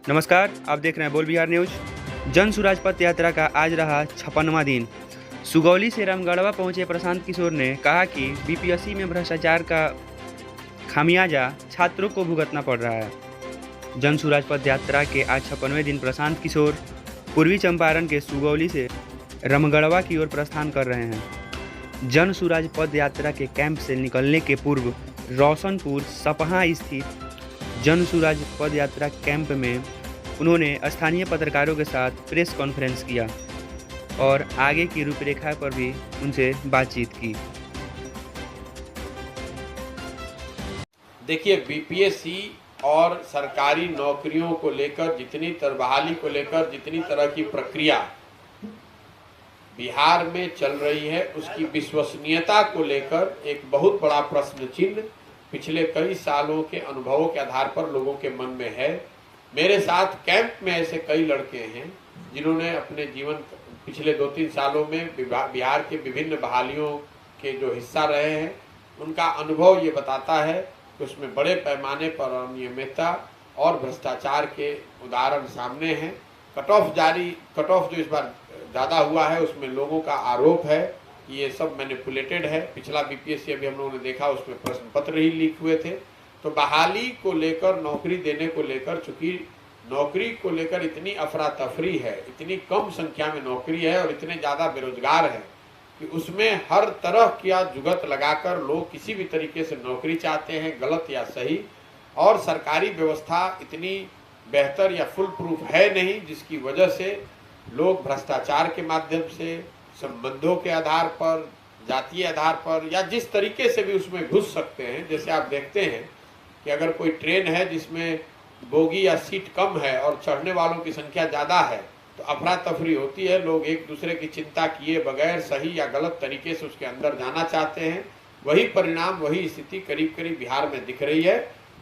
नमस्कार, आप देख रहे हैं बोल बिहार न्यूज। जन सुराज पथ यात्रा का आज रहा 56वां दिन। सुगौली से रामगढ़वा पहुंचे प्रशांत किशोर ने कहा कि बीपीएससी में भ्रष्टाचार का खामियाजा छात्रों को भुगतना पड़ रहा है। जन सुराज पथ यात्रा के आज 56वें दिन प्रशांत किशोर पूर्वी चंपारण के सुगौली से रामगढ़वा की ओर प्रस्थान कर रहे हैं। जन सुराज पथ यात्रा के कैंप से निकलने के पूर्व रोशनपुर सपहा स्थित जन सुराज पद यात्रा कैंप में उन्होंने स्थानीय पत्रकारों के साथ प्रेस कॉन्फ्रेंस किया और आगे की रूपरेखा पर भी उनसे बातचीत की। देखिए, बीपीएससी और सरकारी नौकरियों को लेकर बहाली को लेकर जितनी तरह की प्रक्रिया बिहार में चल रही है, उसकी विश्वसनीयता को लेकर एक बहुत बड़ा प्रश्न चिन्ह पिछले कई सालों के अनुभवों के आधार पर लोगों के मन में है। मेरे साथ कैंप में ऐसे कई लड़के हैं जिन्होंने अपने जीवन पिछले 2-3 सालों में बिहार के विभिन्न बहालियों के जो हिस्सा रहे हैं, उनका अनुभव ये बताता है कि उसमें बड़े पैमाने पर अनियमितता और भ्रष्टाचार के उदाहरण सामने हैं। कट ऑफ जो इस बार ज़्यादा हुआ है, उसमें लोगों का आरोप है कि ये सब मैनिपुलेटेड है। पिछला बीपीएससी अभी हम लोगों ने देखा, उसमें प्रश्न पत्र ही लीक हुए थे। तो बहाली को लेकर, नौकरी देने को लेकर, चूंकि नौकरी को लेकर इतनी अफरा तफरी है, इतनी कम संख्या में नौकरी है और इतने ज़्यादा बेरोजगार हैं कि उसमें हर तरह की जुगत लगाकर लोग किसी भी तरीके से नौकरी चाहते हैं, गलत या सही। और सरकारी व्यवस्था इतनी बेहतर या फुल प्रूफ है नहीं, जिसकी वजह से लोग भ्रष्टाचार के माध्यम से, संबंधों के आधार पर, जातीय आधार पर या जिस तरीके से भी उसमें घुस सकते हैं। जैसे आप देखते हैं कि अगर कोई ट्रेन है जिसमें बोगी या सीट कम है और चढ़ने वालों की संख्या ज़्यादा है, तो अफरा तफरी होती है। लोग एक दूसरे की चिंता किए बगैर सही या गलत तरीके से उसके अंदर जाना चाहते हैं। वही परिणाम, वही स्थिति करीब करीब बिहार में दिख रही है,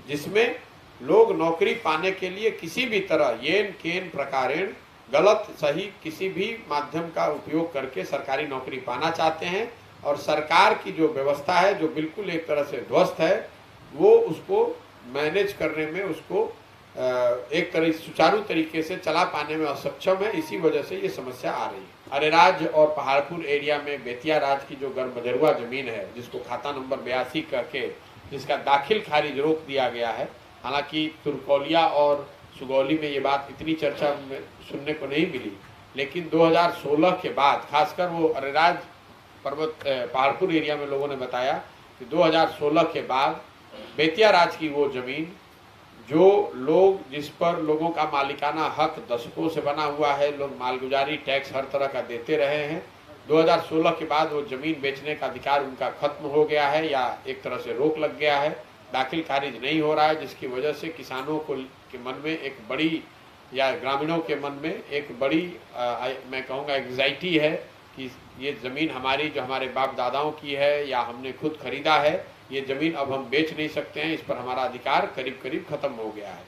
जिसमें लोग नौकरी पाने के लिए किसी भी तरह येन केन प्रकारेण, गलत सही किसी भी माध्यम का उपयोग करके सरकारी नौकरी पाना चाहते हैं। और सरकार की जो व्यवस्था है, जो बिल्कुल एक तरह से ध्वस्त है, वो उसको मैनेज करने में, उसको एक तरह सुचारू तरीके से चला पाने में असक्षम है। इसी वजह से ये समस्या आ रही है। अरेराज और पहाड़पुर एरिया में बेतिया राज की जो गर्मजरुआ जमीन है, जिसको खाता नंबर 82 करके जिसका दाखिल खारिज रोक दिया गया है। हालांकि तुरकौलिया और सुगौली में ये बात इतनी चर्चा में सुनने को नहीं मिली, लेकिन 2016 के बाद, खासकर वो अरेराज पहाड़पुर एरिया में लोगों ने बताया कि 2016 के बाद बेतिया राज की वो जमीन, जो लोग, जिस पर लोगों का मालिकाना हक दशकों से बना हुआ है, लोग मालगुजारी टैक्स हर तरह का देते रहे हैं, 2016 के बाद वो जमीन बेचने का अधिकार उनका खत्म हो गया है या एक तरह से रोक लग गया है, दाखिल खारिज नहीं हो रहा है। जिसकी वजह से किसानों के मन में एक बड़ी, या ग्रामीणों के मन में एक बड़ी मैं कहूँगा एंग्जाइटी है कि ये ज़मीन हमारी, जो हमारे बाप दादाओं की है या हमने खुद खरीदा है, ये ज़मीन अब हम बेच नहीं सकते हैं, इस पर हमारा अधिकार करीब करीब ख़त्म हो गया है।